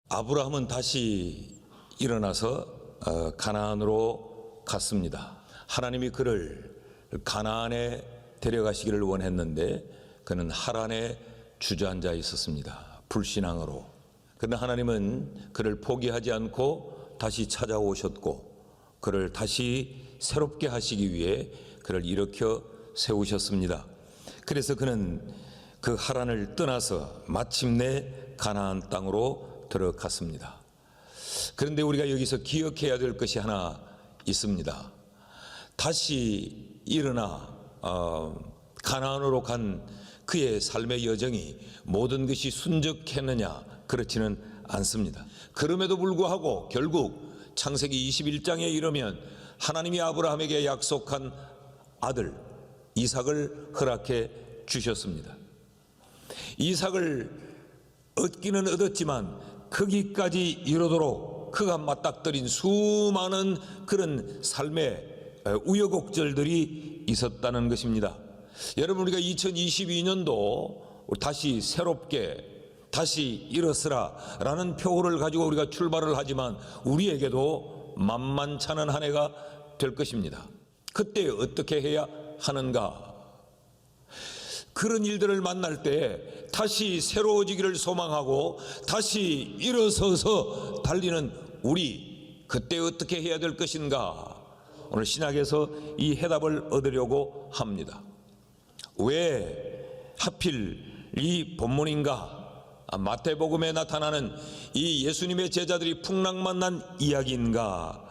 아브라함은 다시 일어나서 가나안으로 갔습니다. 하나님이 그를 가나안에 데려가시기를 원했는데 그는 하란에 주저앉아 있었습니다. 불신앙으로. 그러나 하나님은 그를 포기하지 않고 다시 찾아오셨고 그를 다시 새롭게 하시기 위해 그를 일으켜 세우셨습니다. 그래서 그는 그 하란을 떠나서 마침내 가나안 땅으로 들어갔습니다. 그런데 우리가 여기서 기억해야 될 것이 하나 있습니다. 다시 일어나 가나안으로 간 그의 삶의 여정이 모든 것이 순적했느냐? 그렇지는 않습니다. 그럼에도 불구하고 결국 창세기 21장에 이르면 하나님이 아브라함에게 약속한 아들 이삭을 허락해 주셨습니다. 이삭을 얻기는 얻었지만 거기까지 이르도록 그가 맞닥뜨린 수많은 그런 삶의 우여곡절들이 있었다는 것입니다. 여러분, 우리가 2022년도 다시 새롭게 다시 일어서라 라는 표어를 가지고 우리가 출발을 하지만 우리에게도 만만찮은 한 해가 될 것입니다. 그때 어떻게 해야 하는가? 그런 일들을 만날 때 다시 새로워지기를 소망하고 다시 일어서서 달리는 우리, 그때 어떻게 해야 될 것인가? 오늘 신약에서 이 해답을 얻으려고 합니다. 왜 하필 이 본문인가? 마태복음에 나타나는 이 예수님의 제자들이 풍랑 만난 이야기인가?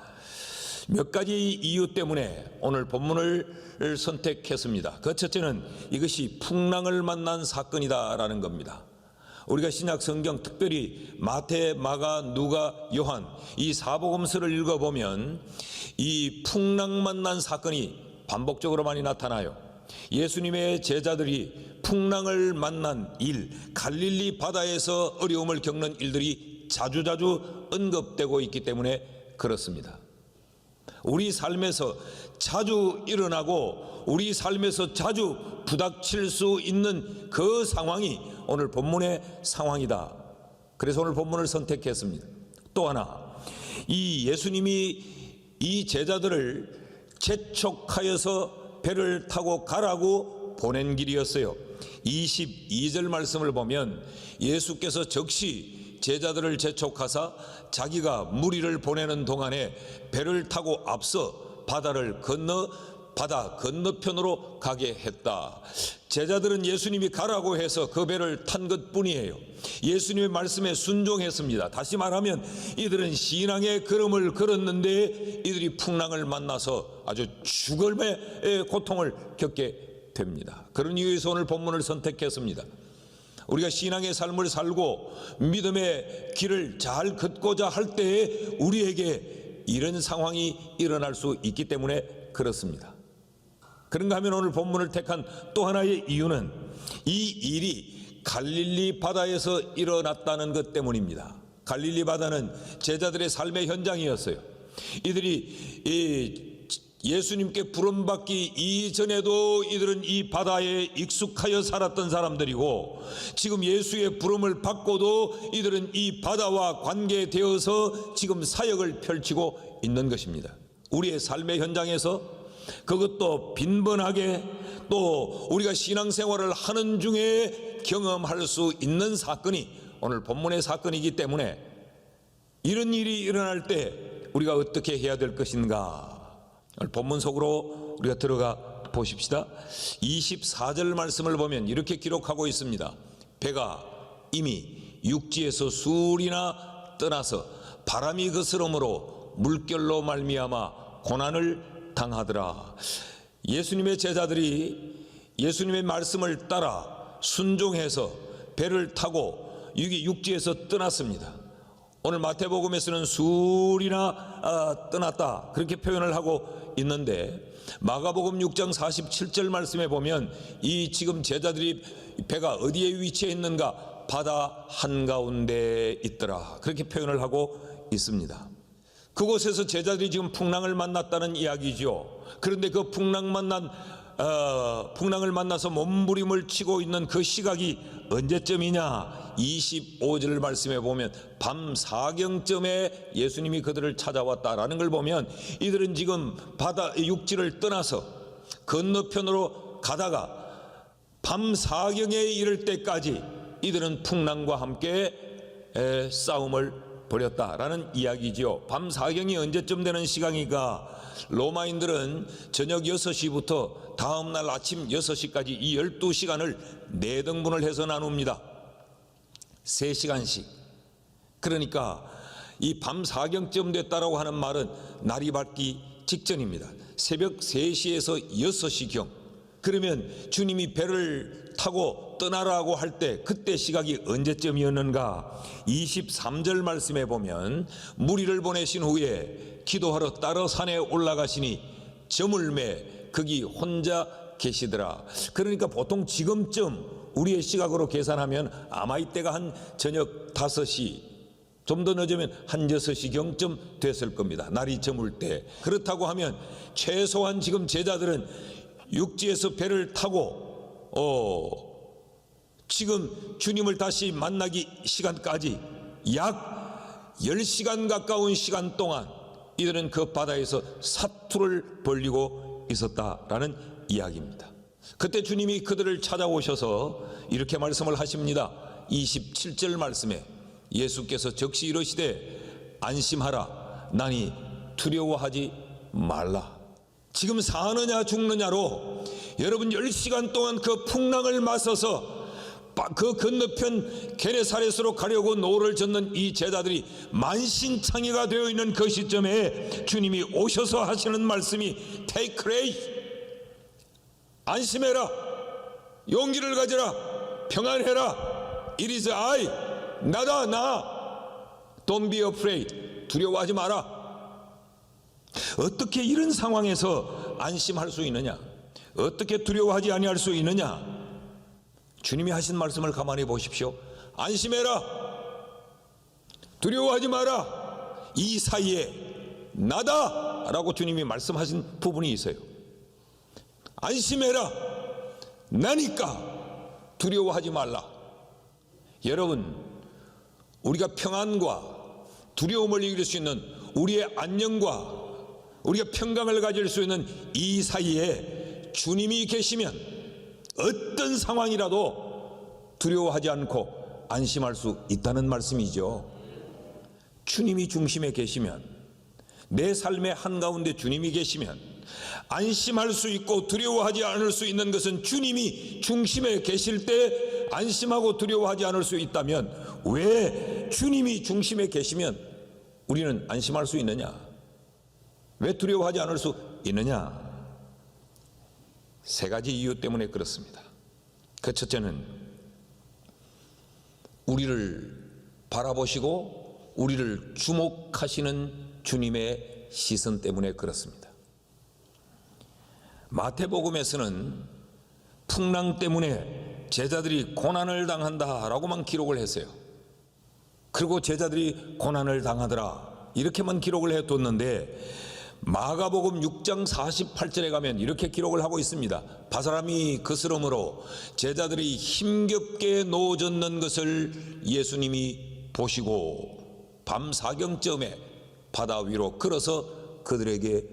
몇 가지 이유 때문에 오늘 본문을 선택했습니다. 그 첫째는 이것이 풍랑을 만난 사건이다라는 겁니다. 우리가 신약 성경 특별히 마태, 마가, 누가, 요한 이 사복음서를 읽어보면 이 풍랑 만난 사건이 반복적으로 많이 나타나요. 예수님의 제자들이 풍랑을 만난 일, 갈릴리 바다에서 어려움을 겪는 일들이 자주자주 언급되고 있기 때문에 그렇습니다. 우리 삶에서 자주 일어나고 우리 삶에서 자주 부닥칠 수 있는 그 상황이 오늘 본문의 상황이다. 그래서 오늘 본문을 선택했습니다. 또 하나, 이 예수님이 이 제자들을 재촉하여서 배를 타고 가라고 보낸 길이었어요. 22절 말씀을 보면 예수께서 즉시 제자들을 재촉하사 자기가 무리를 보내는 동안에 배를 타고 앞서 바다를 건너 바다 건너편으로 가게 했다. 제자들은 예수님이 가라고 해서 그 배를 탄 것뿐이에요. 예수님의 말씀에 순종했습니다. 다시 말하면 이들은 신앙의 걸음을 걸었는데 이들이 풍랑을 만나서 아주 죽음의 고통을 겪게 됩니다. 그런 이유에서 오늘 본문을 선택했습니다. 우리가 신앙의 삶을 살고 믿음의 길을 잘 걷고자 할 때에 우리에게 이런 상황이 일어날 수 있기 때문에 그렇습니다. 그런가 하면 오늘 본문을 택한 또 하나의 이유는 이 일이 갈릴리 바다에서 일어났다는 것 때문입니다. 갈릴리 바다는 제자들의 삶의 현장이었어요. 이들이 예수님께 부름받기 이전에도 이들은 이 바다에 익숙하여 살았던 사람들이고 지금 예수의 부름을 받고도 이들은 이 바다와 관계되어서 지금 사역을 펼치고 있는 것입니다. 우리의 삶의 현장에서 그것도 빈번하게 또 우리가 신앙생활을 하는 중에 경험할 수 있는 사건이 오늘 본문의 사건이기 때문에 이런 일이 일어날 때 우리가 어떻게 해야 될 것인가? 오늘 본문 속으로 우리가 들어가 보십시다. 24절 말씀을 보면 이렇게 기록하고 있습니다. 배가 이미 육지에서 수리나 떠나서 바람이 거스름으로 물결로 말미암아 고난을 당하더라. 예수님의 제자들이 예수님의 말씀을 따라 순종해서 배를 타고 육지에서 떠났습니다. 오늘 마태복음에서는 수리나 떠났다 그렇게 표현을 하고 있는데 마가복음 6장 47절 말씀에 보면 이 지금 제자들이 배가 어디에 위치해 있는가? 바다 한가운데 있더라 그렇게 표현을 하고 있습니다. 그곳에서 제자들이 지금 풍랑을 만났다는 이야기죠. 그런데 그 풍랑을 만나서 몸부림을 치고 있는 그 시각이 언제쯤이냐? 25절 말씀에 보면 밤 사경쯤에 예수님이 그들을 찾아왔다라는 걸 보면 이들은 지금 바다 육지를 떠나서 건너편으로 가다가 밤 사경에 이를 때까지 이들은 풍랑과 함께 싸움을 벌였다라는 이야기지요. 밤 사경이 언제쯤 되는 시간인가? 로마인들은 저녁 6시부터 다음날 아침 6시까지 이 12시간을 4등분을 해서 나눕니다. 3시간씩. 그러니까 이 밤 사경쯤 됐다라고 하는 말은 날이 밝기 직전입니다. 새벽 3시에서 6시경. 그러면 주님이 배를 타고 떠나라고 할 때 그때 시각이 언제쯤이었는가? 23절 말씀에 보면 무리를 보내신 후에 기도하러 따로 산에 올라가시니 점을 매 거기 혼자 계시더라. 그러니까 보통 지금쯤 우리의 시각으로 계산하면 아마 이때가 한 저녁 5시, 좀 더 늦으면 한 6시경쯤 됐을 겁니다. 날이 저물 때. 그렇다고 하면 최소한 지금 제자들은 육지에서 배를 타고 지금 주님을 다시 만나기 시간까지 약 10시간 가까운 시간 동안 이들은 그 바다에서 사투를 벌이고 있었다라는 이야기입니다. 그때 주님이 그들을 찾아오셔서 이렇게 말씀을 하십니다. 27절 말씀에 예수께서 적시 이르시되 안심하라 나니 두려워하지 말라. 지금 사느냐 죽느냐로 여러분 10시간 동안 그 풍랑을 맞서서 그 건너편 게네사렛으로 가려고 노를 젓는 이 제자들이 만신창이가 되어 있는 그 시점에 주님이 오셔서 하시는 말씀이 Take courage, 안심해라, 용기를 가져라, 평안해라, It is I, 나다 나, Don't be afraid, 두려워하지 마라. 어떻게 이런 상황에서 안심할 수 있느냐? 어떻게 두려워하지 아니할 수 있느냐? 주님이 하신 말씀을 가만히 보십시오. 안심해라, 두려워하지 마라. 이 사이에 나다 라고 주님이 말씀하신 부분이 있어요. 안심해라, 나니까 두려워하지 말라. 여러분, 우리가 평안과 두려움을 이길 수 있는 우리의 안녕과 우리가 평강을 가질 수 있는 이 사이에 주님이 계시면 어떤 상황이라도 두려워하지 않고 안심할 수 있다는 말씀이죠. 주님이 중심에 계시면, 내 삶의 한가운데 주님이 계시면 안심할 수 있고 두려워하지 않을 수 있는 것은 주님이 중심에 계실 때 안심하고 두려워하지 않을 수 있다면 왜 주님이 중심에 계시면 우리는 안심할 수 있느냐? 왜 두려워하지 않을 수 있느냐? 3가지 이유 때문에 그렇습니다. 그 첫째는 우리를 바라보시고 우리를 주목하시는 주님의 시선 때문에 그렇습니다. 마태복음에서는 풍랑 때문에 제자들이 고난을 당한다라고만 기록을 했어요. 그리고 제자들이 고난을 당하더라 이렇게만 기록을 해뒀는데 마가복음 6장 48절에 가면 이렇게 기록을 하고 있습니다. 바사람이 그스름으로 제자들이 힘겹게 놓아졌는 것을 예수님이 보시고 밤 사경쯤에 바다 위로 걸어서 그들에게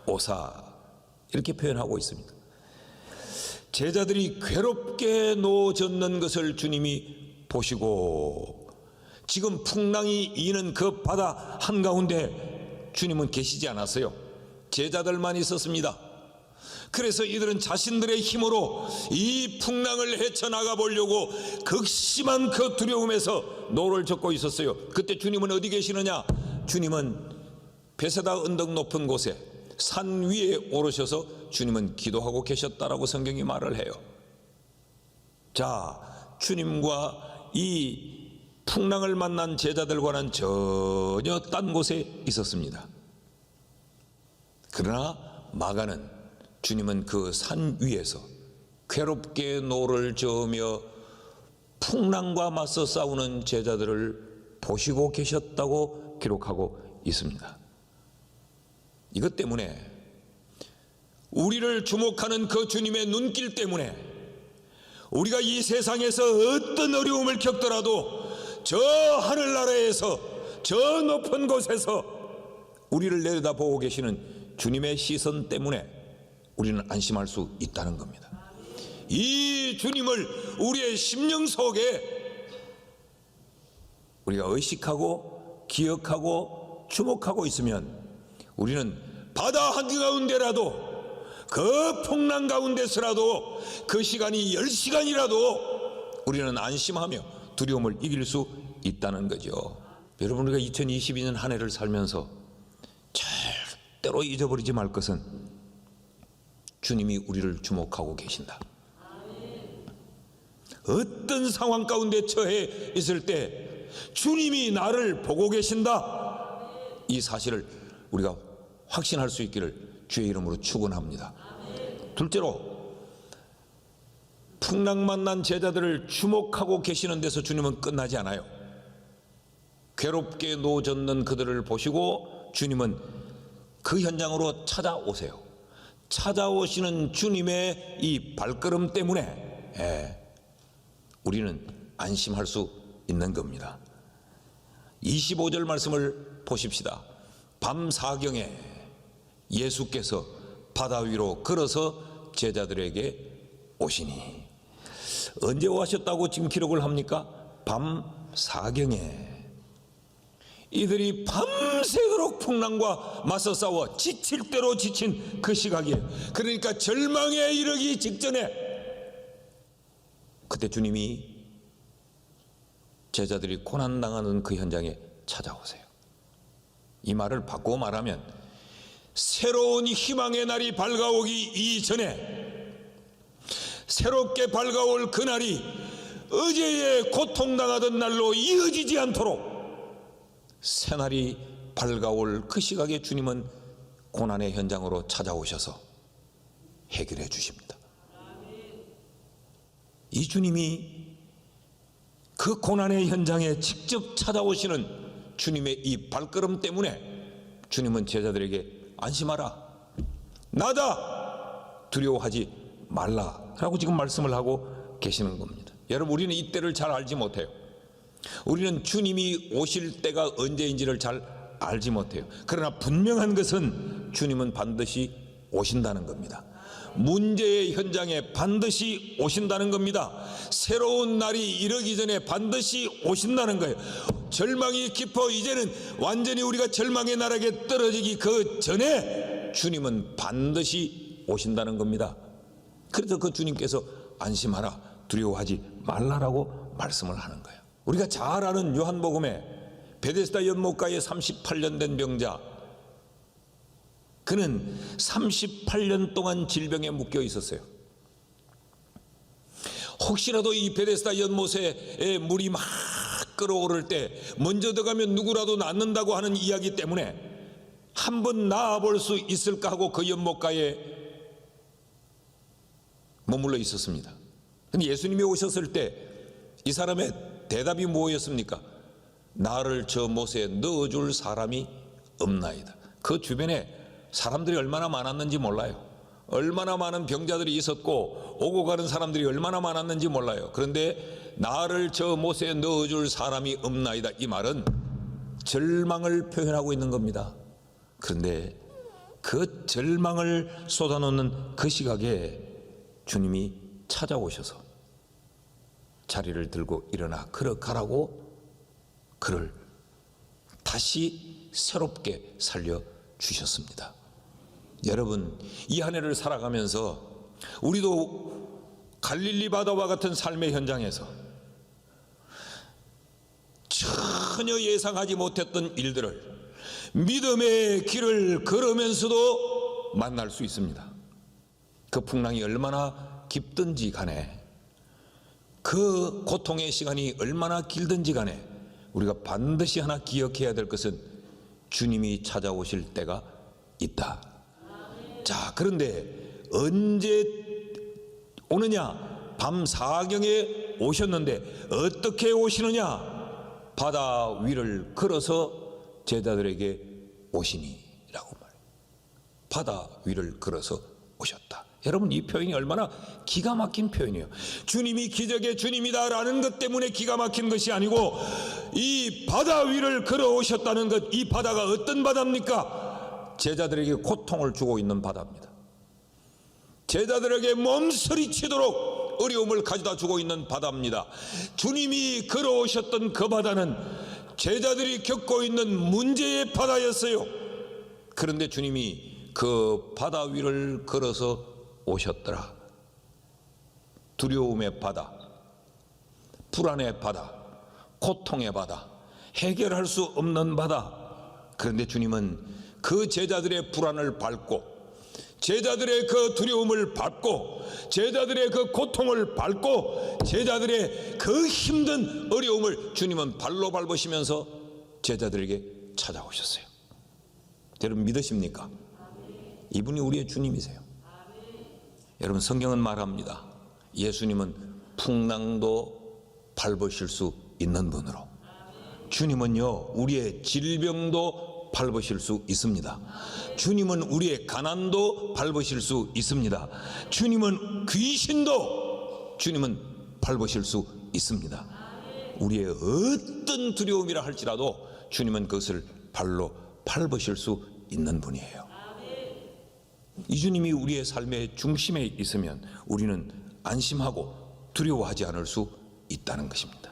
오사, 이렇게 표현하고 있습니다. 제자들이 괴롭게 놓아졌는 것을 주님이 보시고 지금 풍랑이 이는 그 바다 한가운데 주님은 계시지 않았어요. 제자들만 있었습니다. 그래서 이들은 자신들의 힘으로 이 풍랑을 헤쳐나가 보려고 극심한 그 두려움에서 노를 젓고 있었어요. 그때 주님은 어디 계시느냐? 주님은 베세다 언덕 높은 곳에 산 위에 오르셔서 주님은 기도하고 계셨다라고 성경이 말을 해요. 자, 주님과 이 풍랑을 만난 제자들과는 전혀 딴 곳에 있었습니다. 그러나 마가는 주님은 그 산 위에서 괴롭게 노를 저으며 풍랑과 맞서 싸우는 제자들을 보시고 계셨다고 기록하고 있습니다. 이것 때문에 우리를 주목하는 그 주님의 눈길 때문에 우리가 이 세상에서 어떤 어려움을 겪더라도 저 하늘나라에서 저 높은 곳에서 우리를 내려다보고 계시는 주님의 시선 때문에 우리는 안심할 수 있다는 겁니다. 이 주님을 우리의 심령 속에 우리가 의식하고 기억하고 주목하고 있으면 우리는 바다 한가운데라도 그 풍랑 가운데서라도 그 시간이 10시간이라도 우리는 안심하며 두려움을 이길 수 있다는 거죠. 여러분, 우리가 2022년 한 해를 살면서 절대로 잊어버리지 말 것은 주님이 우리를 주목하고 계신다. 어떤 상황 가운데 처해 있을 때 주님이 나를 보고 계신다, 이 사실을 우리가 확신할 수 있기를 주의 이름으로 축원합니다. 둘째로, 풍랑 만난 제자들을 주목하고 계시는 데서 주님은 끝나지 않아요. 괴롭게 놓아졌는 그들을 보시고 주님은 그 현장으로 찾아오세요. 찾아오시는 주님의 이 발걸음 때문에 우리는 안심할 수 있는 겁니다. 25절 말씀을 보십시다. 밤 사경에 예수께서 바다 위로 걸어서 제자들에게 오시니. 언제 오셨다고 지금 기록을 합니까? 밤 사경에. 이들이 밤새도록 풍랑과 맞서 싸워 지칠 대로 지친 그 시각이에요. 그러니까 절망에 이르기 직전에 그때 주님이 제자들이 고난당하는 그 현장에 찾아오세요. 이 말을 바꾸어 말하면 새로운 희망의 날이 밝아오기 이전에, 새롭게 밝아올 그날이 어제의 고통당하던 날로 이어지지 않도록 새날이 밝아올 그 시각에 주님은 고난의 현장으로 찾아오셔서 해결해 주십니다. 이 주님이 그 고난의 현장에 직접 찾아오시는 주님의 이 발걸음 때문에 주님은 제자들에게 안심하라, 나다, 두려워하지 말라라고 지금 말씀을 하고 계시는 겁니다. 여러분, 우리는 이때를 잘 알지 못해요. 우리는 주님이 오실 때가 언제인지를 잘 알지 못해요. 그러나 분명한 것은 주님은 반드시 오신다는 겁니다. 문제의 현장에 반드시 오신다는 겁니다. 새로운 날이 이르기 전에 반드시 오신다는 거예요. 절망이 깊어 이제는 완전히 우리가 절망의 나락에 떨어지기 그 전에 주님은 반드시 오신다는 겁니다. 그래서 그 주님께서 안심하라, 두려워하지 말라라고 말씀을 하는 거예요. 우리가 잘 아는 요한복음에 베데스다 연못가에 38년 된 병자, 그는 38년 동안 질병에 묶여 있었어요. 혹시라도 이 베데스다 연못에 물이 막 끓어오를 때 먼저 들어가면 누구라도 낫는다고 하는 이야기 때문에 한번 나아볼 수 있을까 하고 그 연못가에 머물러 있었습니다. 근데 예수님이 오셨을 때 이 사람의 대답이 뭐였습니까? 나를 저 못에 넣어줄 사람이 없나이다. 그 주변에 사람들이 얼마나 많았는지 몰라요. 얼마나 많은 병자들이 있었고 오고 가는 사람들이 얼마나 많았는지 몰라요. 그런데 나를 저 못에 넣어줄 사람이 없나이다, 이 말은 절망을 표현하고 있는 겁니다. 그런데 그 절망을 쏟아놓는 그 시각에 주님이 찾아오셔서 자리를 들고 일어나 걸어가라고 그를 다시 새롭게 살려주셨습니다. 여러분, 이 한 해를 살아가면서 우리도 갈릴리 바다와 같은 삶의 현장에서 전혀 예상하지 못했던 일들을 믿음의 길을 걸으면서도 만날 수 있습니다. 그 풍랑이 얼마나 깊든지 간에, 그 고통의 시간이 얼마나 길든지 간에 우리가 반드시 하나 기억해야 될 것은 주님이 찾아오실 때가 있다. 자, 그런데 언제 오느냐? 밤 사경에 오셨는데 어떻게 오시느냐? 바다 위를 걸어서 제자들에게 오시니 라고 말해요. 바다 위를 걸어서 오셨다. 여러분, 이 표현이 얼마나 기가 막힌 표현이에요. 주님이 기적의 주님이다라는 것 때문에 기가 막힌 것이 아니고 이 바다 위를 걸어오셨다는 것, 이 바다가 어떤 바다입니까? 제자들에게 고통을 주고 있는 바다입니다. 제자들에게 몸서리치도록 어려움을 가져다 주고 있는 바다입니다. 주님이 걸어오셨던 그 바다는 제자들이 겪고 있는 문제의 바다였어요. 그런데 주님이 그 바다 위를 걸어서 오셨더라. 두려움의 바다, 불안의 바다, 고통의 바다, 해결할 수 없는 바다. 그런데 주님은 그 제자들의 불안을 밟고, 제자들의 그 두려움을 밟고, 제자들의 그 고통을 밟고, 제자들의 그 힘든 어려움을 주님은 발로 밟으시면서 제자들에게 찾아오셨어요. 여러분, 믿으십니까? 이분이 우리의 주님이세요. 여러분, 성경은 말합니다. 예수님은 풍랑도 밟으실 수 있는 분으로, 주님은요 우리의 질병도 밟으실 수 있습니다. 주님은 우리의 가난도 밟으실 수 있습니다. 주님은 귀신도 주님은 밟으실 수 있습니다. 우리의 어떤 두려움이라 할지라도 주님은 그것을 발로 밟으실 수 있는 분이에요. 이 주님이 우리의 삶의 중심에 있으면 우리는 안심하고 두려워하지 않을 수 있다는 것입니다.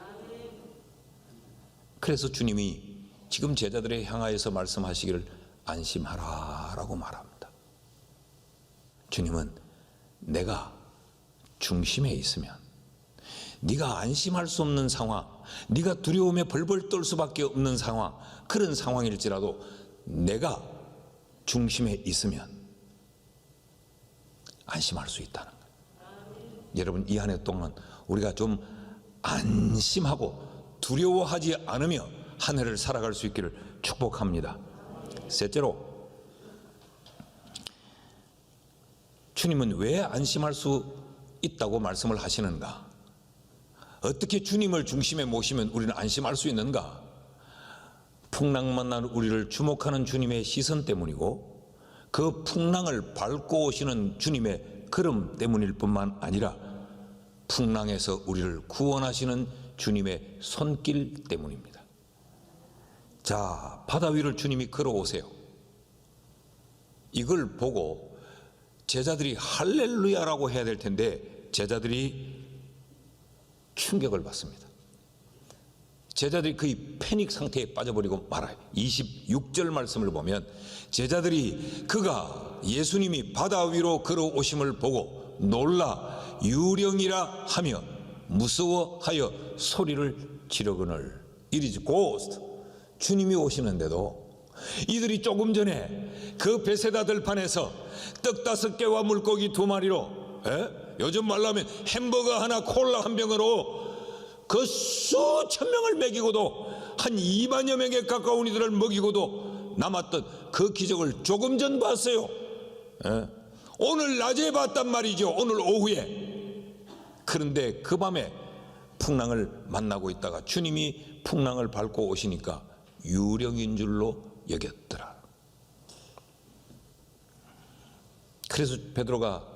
그래서 주님이 지금 제자들에 향하여서 말씀하시기를 안심하라 라고 말합니다. 주님은 내가 중심에 있으면, 네가 안심할 수 없는 상황, 네가 두려움에 벌벌 떨 수밖에 없는 상황, 그런 상황일지라도 내가 중심에 있으면 안심할 수 있다는 거예요. 여러분, 이 한 해 동안 우리가 좀 안심하고 두려워하지 않으며 한 해를 살아갈 수 있기를 축복합니다. 셋째로, 주님은 왜 안심할 수 있다고 말씀을 하시는가? 어떻게 주님을 중심에 모시면 우리는 안심할 수 있는가? 풍랑 만난 우리를 주목하는 주님의 시선 때문이고, 그 풍랑을 밟고 오시는 주님의 걸음 때문일 뿐만 아니라 풍랑에서 우리를 구원하시는 주님의 손길 때문입니다. 자, 바다 위를 주님이 걸어오세요. 이걸 보고 제자들이 할렐루야라고 해야 될 텐데 제자들이 충격을 받습니다. 제자들이 거의 패닉 상태에 빠져버리고 말아요. 26절 말씀을 보면 제자들이 그가 예수님이 바다 위로 걸어오심을 보고 놀라 유령이라 하며 무서워하여 소리를 지르거늘. It is ghost. 주님이 오시는데도 이들이 조금 전에 그 베세다 들판에서 떡 5개와 물고기 2마리로, 요즘 말로 하면 햄버거 하나 콜라 한 병으로 그 수천 명을 먹이고도 한 2만여 명에 가까운 이들을 먹이고도 남았던 그 기적을 조금 전 봤어요. 오늘 낮에 봤단 말이죠. 오늘 오후에. 그런데 그 밤에 풍랑을 만나고 있다가 주님이 풍랑을 밟고 오시니까 유령인 줄로 여겼더라. 그래서 베드로가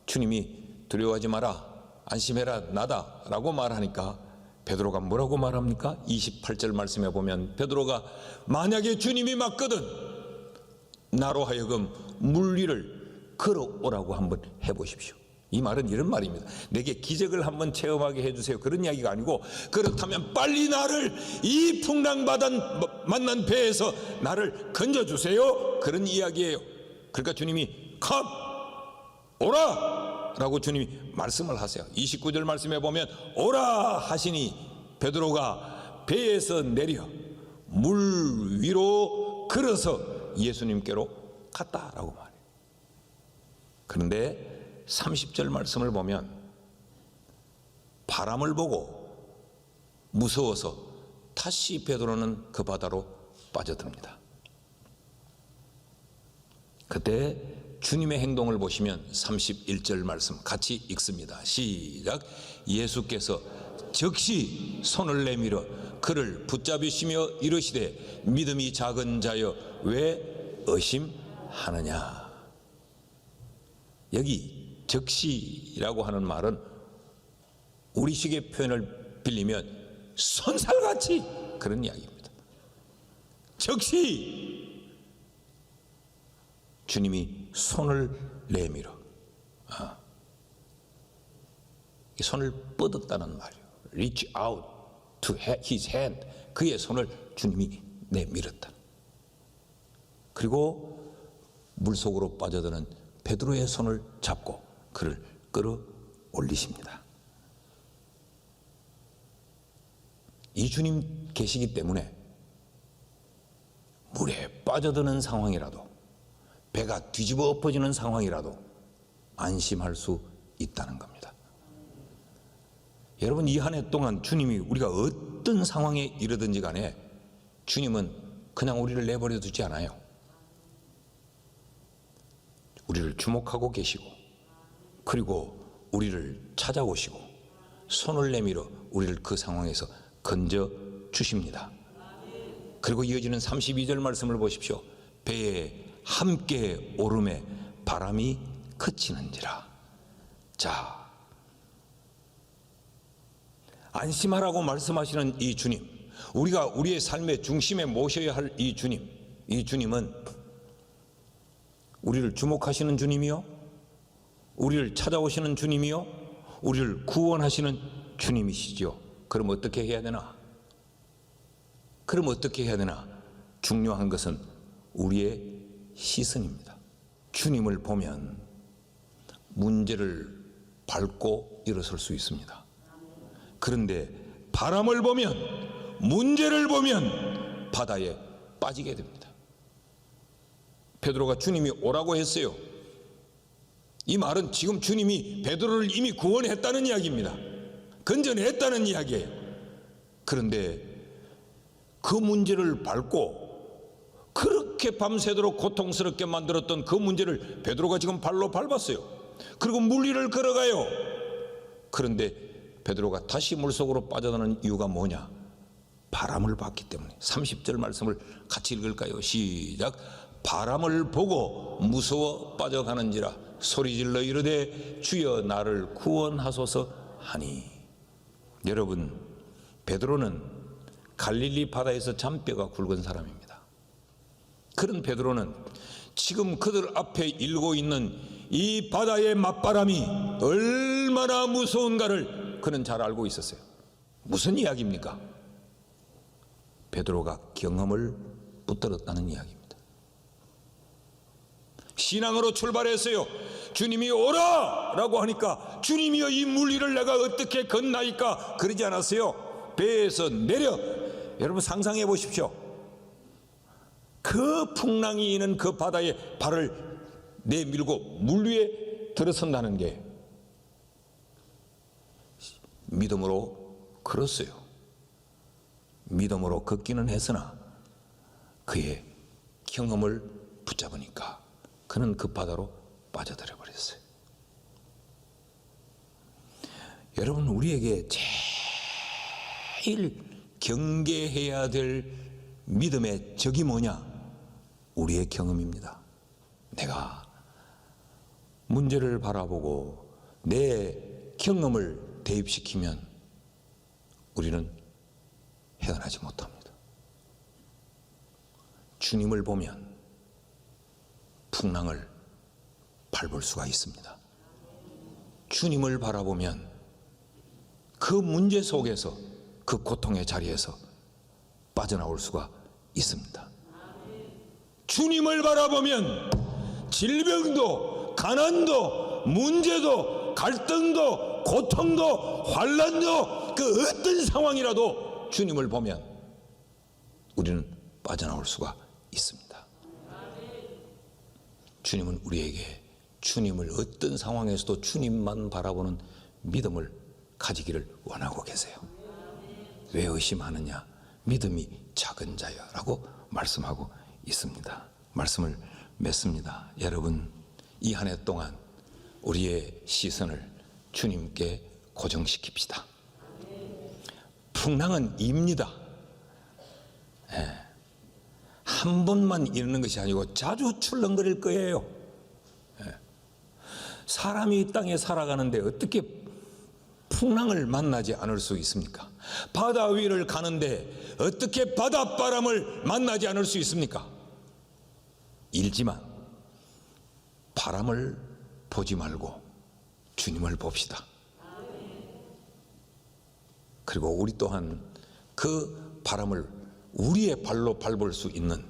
주님이 두려워하지 마라, 안심해라, 나다 라고 말하니까 베드로가 뭐라고 말합니까? 28절 말씀에 보면 베드로가 만약에 주님이 맞거든 나로 하여금 물 위를 걸어오라고 한번 해보십시오. 이 말은 이런 말입니다. 내게 기적을 한번 체험하게 해주세요, 그런 이야기가 아니고, 그렇다면 빨리 나를 이 풍랑 만난 배에서 나를 건져주세요, 그런 이야기예요. 그러니까 주님이 come, 오라 라고 주님이 말씀을 하세요. 29절 말씀에 보면 오라 하시니 베드로가 배에서 내려 물 위로 걸어서 예수님께로 갔다라고 말해요. 그런데 30절 말씀을 보면 바람을 보고 무서워서 다시 베드로는 그 바다로 빠져듭니다. 그때 주님의 행동을 보시면 31절 말씀 같이 읽습니다. 시작. 예수께서 즉시 손을 내밀어 그를 붙잡으시며 이르시되 믿음이 작은 자여 왜 의심하느냐. 여기 적시라고 하는 말은 우리식의 표현을 빌리면 손살같이 그런 이야기입니다. 적시, 주님이 손을 내밀어 손을 뻗었다는 말이에요. Reach out to his hand. 그의 손을 주님이 내밀었다. 그리고 물속으로 빠져드는 베드로의 손을 잡고 그를 끌어올리십니다. 이 주님 계시기 때문에 물에 빠져드는 상황이라도, 배가 뒤집어 엎어지는 상황이라도 안심할 수 있다는 겁니다. 여러분, 이 한 해 동안 주님이 우리가 어떤 상황에 이르든지 간에 주님은 그냥 우리를 내버려 두지 않아요. 우리를 주목하고 계시고, 그리고 우리를 찾아오시고 손을 내밀어 우리를 그 상황에서 건져 주십니다. 그리고 이어지는 32절 말씀을 보십시오. 배에 함께 오름에 바람이 그치는지라. 자, 안심하라고 말씀하시는 이 주님, 우리가 우리의 삶의 중심에 모셔야 할 이 주님, 이 주님은 우리를 주목하시는 주님이요, 우리를 찾아오시는 주님이요, 우리를 구원하시는 주님이시죠. 그럼 어떻게 해야 되나? 중요한 것은 우리의 시선입니다. 주님을 보면 문제를 밟고 일어설 수 있습니다. 그런데 바람을 보면, 문제를 보면 바다에 빠지게 됩니다. 베드로가 주님이 오라고 했어요. 이 말은 지금 주님이 베드로를 이미 구원했다는 이야기입니다. 건져냈다는 이야기예요. 그런데 그 문제를 밟고 그렇게 밤새도록 고통스럽게 만들었던 그 문제를 베드로가 지금 발로 밟았어요. 그리고 물 위를 걸어가요. 그런데 베드로가 다시 물속으로 빠져드는 이유가 뭐냐? 바람을 봤기 때문에. 30절 말씀을 같이 읽을까요? 시작. 바람을 보고 무서워 빠져가는지라 소리질러 이르되 주여 나를 구원하소서 하니. 여러분, 베드로는 갈릴리 바다에서 잔뼈가 굵은 사람입니다. 그런 베드로는 지금 그들 앞에 일고 있는 이 바다의 맞바람이 얼마나 무서운가를 그는 잘 알고 있었어요. 무슨 이야기입니까? 베드로가 경험을 붙들었다는 이야기입니다. 신앙으로 출발했어요. 주님이 오라! 라고 하니까 주님이여 이 물 위를 내가 어떻게 건나이까? 그러지 않았어요. 배에서 내려. 여러분 상상해 보십시오. 그 풍랑이 있는 그 바다에 발을 내밀고 물 위에 들어선다는 게 믿음으로 걸었어요. 믿음으로 걷기는 했으나 그의 경험을 붙잡으니까 그는 그 바다로 빠져들어 버렸어요. 여러분, 우리에게 제일 경계해야 될 믿음의 적이 뭐냐? 우리의 경험입니다. 내가 문제를 바라보고 내 경험을 대입시키면 우리는 헤어나지 못합니다. 주님을 보면 풍랑을 밟을 수가 있습니다. 주님을 바라보면 그 문제 속에서, 그 고통의 자리에서 빠져나올 수가 있습니다. 주님을 바라보면 질병도, 가난도, 문제도, 갈등도, 고통도, 환난도, 그 어떤 상황이라도 주님을 보면 우리는 빠져나올 수가 있습니다. 주님은 우리에게 주님을 어떤 상황에서도 주님만 바라보는 믿음을 가지기를 원하고 계세요. 왜 의심하느냐? 믿음이 작은 자여 라고 말씀하고 있습니다. 말씀을 맺습니다. 여러분, 이 한 해 동안 우리의 시선을 주님께 고정시킵시다. 풍랑은 입니다. 한 번만 이르는 것이 아니고 자주 출렁거릴 거예요. 사람이 이 땅에 살아가는데 어떻게 풍랑을 만나지 않을 수 있습니까? 바다 위를 가는데 어떻게 바닷바람을 만나지 않을 수 있습니까? 일지만 바람을 보지 말고 주님을 봅시다. 그리고 우리 또한 그 바람을 우리의 발로 밟을 수 있는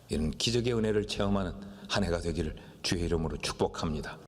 이런 기적의 은혜를 체험하는 한 해가 되기를 주의 이름으로 축복합니다.